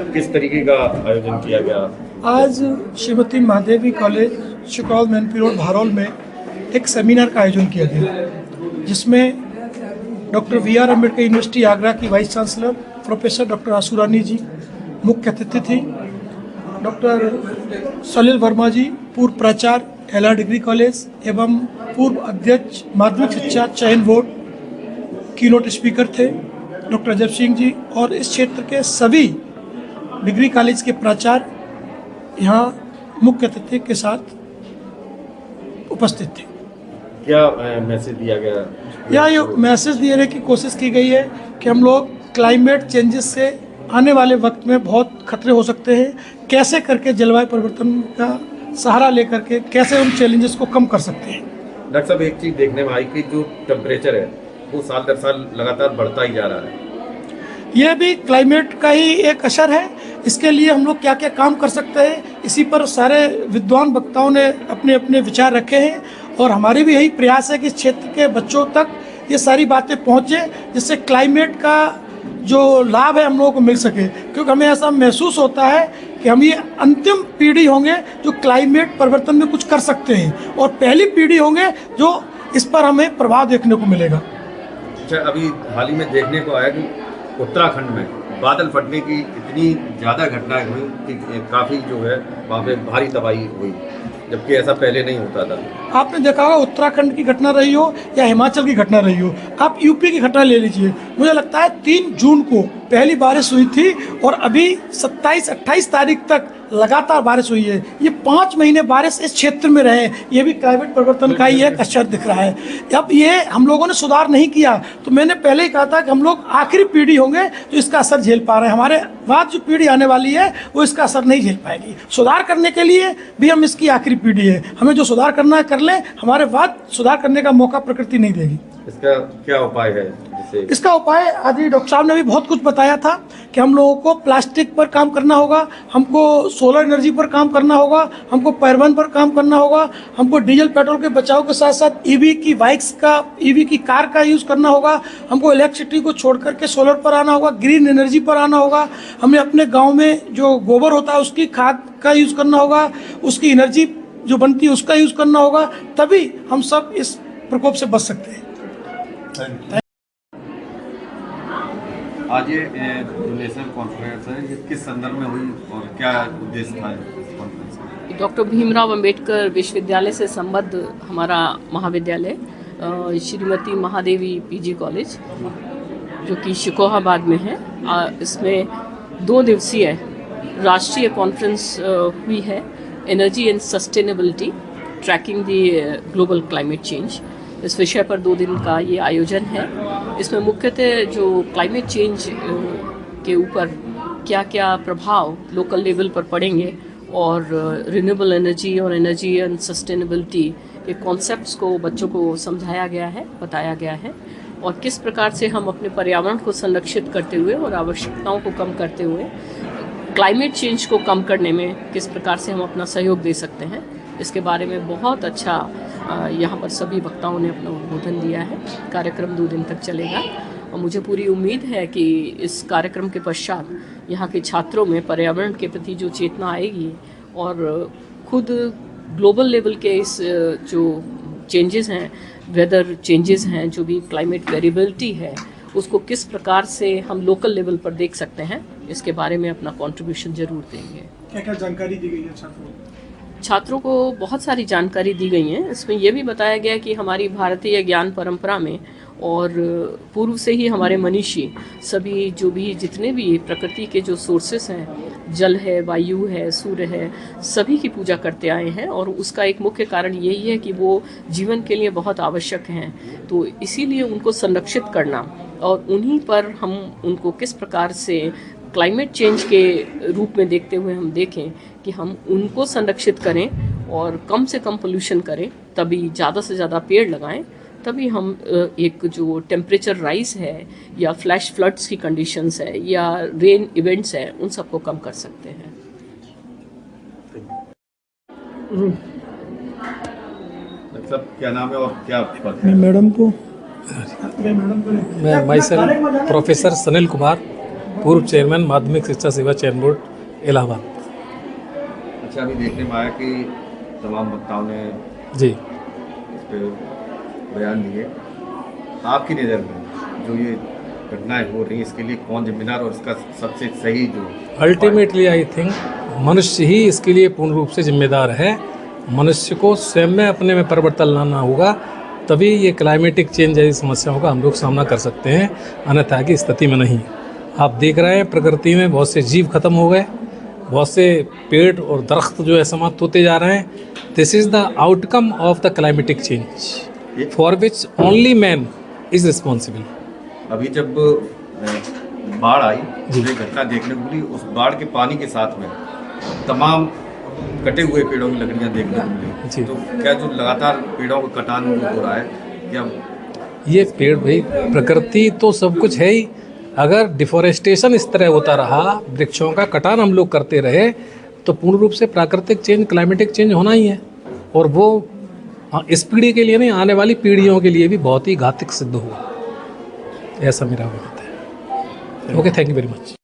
किस तरीके का आयोजन किया गया? आज श्रीमती महादेवी कॉलेज सुकौल मैनपुरी रोड भारौल में एक सेमिनार का आयोजन किया गया, जिसमें doctor VR Ambedkar university Agra की vice chancellor professor doctor Ashurani ji मुख्य अतिथि थी। डॉक्टर सलिल वर्मा जी पूर्व प्राचार्य LR डिग्री कॉलेज एवं पूर्व अध्यक्ष माध्यमिक शिक्षा चयन बोर्ड कीनोट स्पीकर थे। डॉक्टर अजय सिंह जी और इस क्षेत्र के सभी डिग्री कॉलेज के प्राचार्य यहाँ मुख्य अतिथि के साथ उपस्थित थे। क्या मैसेज दिया गया? यहाँ ये मैसेज देने की कोशिश की गई है कि हम लोग क्लाइमेट चेंजेस से आने वाले वक्त में बहुत खतरे हो सकते हैं, कैसे करके जलवायु परिवर्तन का सहारा लेकर के कैसे उन चैलेंजेस को कम कर सकते हैं। डॉक्टर साहब, एक चीज़ देखने में आई कि जो टेम्परेचर है वो साल दर साल लगातार बढ़ता ही जा रहा है। यह भी क्लाइमेट का ही एक असर है। इसके लिए हम लोग क्या क्या काम कर सकते हैं, इसी पर सारे विद्वान वक्ताओं ने अपने अपने विचार रखे हैं और हमारी भी यही प्रयास है कि इस क्षेत्र के बच्चों तक ये सारी बातें पहुँचे, जिससे क्लाइमेट का जो लाभ है हम लोगों को मिल सके। क्योंकि हमें ऐसा महसूस होता है कि हम ये अंतिम पीढ़ी होंगे जो क्लाइमेट परिवर्तन में कुछ कर सकते हैं और पहली पीढ़ी होंगे जो इस पर हमें प्रभाव देखने को मिलेगा। अच्छा, अभी हाल ही में देखने को आया कि उत्तराखंड में बादल फटने की इतनी ज़्यादा घटनाएं हुई कि काफ़ी जो है वहाँ पे भारी तबाही हुई, जबकि ऐसा पहले नहीं होता था। आपने देखा होगा उत्तराखंड की घटना रही हो या हिमाचल की घटना रही हो, आप यूपी की घटना ले लीजिए। मुझे लगता है 3 जून को पहली बारिश हुई थी और अभी 27-28 तारीख तक लगातार बारिश हुई है। ये 5 महीने बारिश इस क्षेत्र में रहे, ये भी क्लाइमेट परिवर्तन का ही एक असर दिख रहा है। अब ये हम लोगों ने सुधार नहीं किया तो मैंने पहले ही कहा था कि हम लोग आखिरी पीढ़ी होंगे जो इसका असर झेल पा रहे हैं। हमारे बाद जो पीढ़ी आने वाली है वो इसका असर नहीं झेल पाएगी। सुधार करने के लिए भी हम इसकी आखिरी पीढ़ी है, हमें जो सुधार करना है कर लें, हमारे बाद सुधार करने का मौका प्रकृति नहीं देगी। इसका क्या उपाय है? इसका उपाय आज डॉक्टर साहब ने भी बहुत कुछ बताया था कि हम लोगों को प्लास्टिक पर काम करना होगा, हमको सोलर एनर्जी पर काम करना होगा, हमको परिवहन पर काम करना होगा, हमको डीजल पेट्रोल के बचाव के साथ साथ ईवी की कार का यूज़ करना होगा, हमको इलेक्ट्रिसिटी को छोड़ करके सोलर पर आना होगा, ग्रीन एनर्जी पर आना होगा, हमें अपने गाँव में जो गोबर होता है उसकी खाद का यूज़ करना होगा, उसकी एनर्जी जो बनती है उसका यूज़ करना होगा, तभी हम सब इस प्रकोप से बच सकते हैं। आज ये नेशनल कॉन्फ्रेंस है, ये किस संदर्भ में हुई और क्या उद्देश्य था इस कॉन्फ्रेंस का? डॉक्टर भीमराव अंबेडकर विश्वविद्यालय से संबद्ध हमारा महाविद्यालय श्रीमती महादेवी PG कॉलेज जो कि शिकोहाबाद में है, इसमें 2 दिवसीय राष्ट्रीय कॉन्फ्रेंस हुई है, energy and sustainability tracking the global climate change. इस विषय पर 2 दिन का ये आयोजन है। इसमें मुख्यतः जो क्लाइमेट चेंज के ऊपर क्या क्या प्रभाव लोकल लेवल पर पड़ेंगे और रिन्यूएबल एनर्जी और एनर्जी एंड सस्टेनेबिलिटी के कॉन्सेप्ट्स को बच्चों को समझाया गया है, बताया गया है और किस प्रकार से हम अपने पर्यावरण को संरक्षित करते हुए और आवश्यकताओं को कम करते हुए क्लाइमेट चेंज को कम करने में किस प्रकार से हम अपना सहयोग दे सकते हैं, इसके बारे में बहुत अच्छा यहाँ पर सभी वक्ताओं ने अपना उद्बोधन दिया है। कार्यक्रम 2 दिन तक चलेगा और मुझे पूरी उम्मीद है कि इस कार्यक्रम के पश्चात यहाँ के छात्रों में पर्यावरण के प्रति जो चेतना आएगी और खुद ग्लोबल लेवल के इस जो चेंजेस हैं, वेदर चेंजेस हैं, जो भी क्लाइमेट वेरिएबिलिटी है, उसको किस प्रकार से हम लोकल लेवल पर देख सकते हैं, इसके बारे में अपना कंट्रीब्यूशन जरूर देंगे। क्या क्या जानकारी दी गई है छात्रों को? बहुत सारी जानकारी दी गई है। इसमें यह भी बताया गया कि हमारी भारतीय ज्ञान परंपरा में और पूर्व से ही हमारे मनीषी सभी जो भी जितने भी प्रकृति के जो सोर्सेस हैं, जल है, वायु है, सूर्य है, सभी की पूजा करते आए हैं और उसका एक मुख्य कारण यही है कि वो जीवन के लिए बहुत आवश्यक हैं। तो इसीलिए उनको संरक्षित करना और उन्हीं पर हम उनको किस प्रकार से क्लाइमेट चेंज के रूप में देखते हुए हम देखें कि हम उनको संरक्षित करें और कम से कम पोल्यूशन करें, तभी ज़्यादा से ज़्यादा पेड़ लगाएं, तभी हम एक जो टेम्परेचर राइज है या फ्लैश फ्लड्स की कंडीशंस है या रेन इवेंट्स है, उन सबको कम कर सकते हैं। सब क्या नाम है और क्या पद? मैडम को मैं myself professor Sunil Kumar, पूर्व चेयरमैन माध्यमिक शिक्षा सेवा चयन बोर्ड इलाहाबाद। अच्छा, अभी देखने में आया कि तमाम वक्ताओं ने जी। इस पे बयान दिए। आपकी नज़र में जो ये घटनाएं हो रही हैं, इसके लिए कौन जिम्मेदार और इसका सबसे सही जो अल्टीमेटली आई थिंक मनुष्य ही इसके लिए पूर्ण रूप से जिम्मेदार है। मनुष्य को स्वयं में अपने में परिवर्तन लाना होगा, तभी ये क्लाइमेटिक चेंज जैसी समस्याओं का हम लोग सामना कर सकते हैं, अन्यथा की स्थिति में नहीं। आप देख रहे हैं प्रकृति में बहुत से जीव खत्म हो गए, बहुत से पेड़ और दरख्त जो है समाप्त होते जा रहे हैं। This is the outcome of the climatic change for which only man is responsible. अभी जब बाढ़ आई, जो ये घटना देखने को मिली, उस बाढ़ के पानी के साथ में तमाम कटे हुए पेड़ों की लकड़ियां देखने को मिली। तो क्या जो लगातार पेड़ों का कटान हो रहा है, क्या ये पेड़ भाई प्रकृति तो सब कुछ है ही, अगर डिफोरेस्टेशन इस तरह होता रहा, वृक्षों का कटान हम लोग करते रहे, तो पूर्ण रूप से प्राकृतिक चेंज, क्लाइमेटिक चेंज होना ही है। और वो इस पीढ़ी के लिए नहीं, आने वाली पीढ़ियों के लिए भी बहुत ही घातक सिद्ध होगा, ऐसा मेरा मत है। Okay, thank you very much.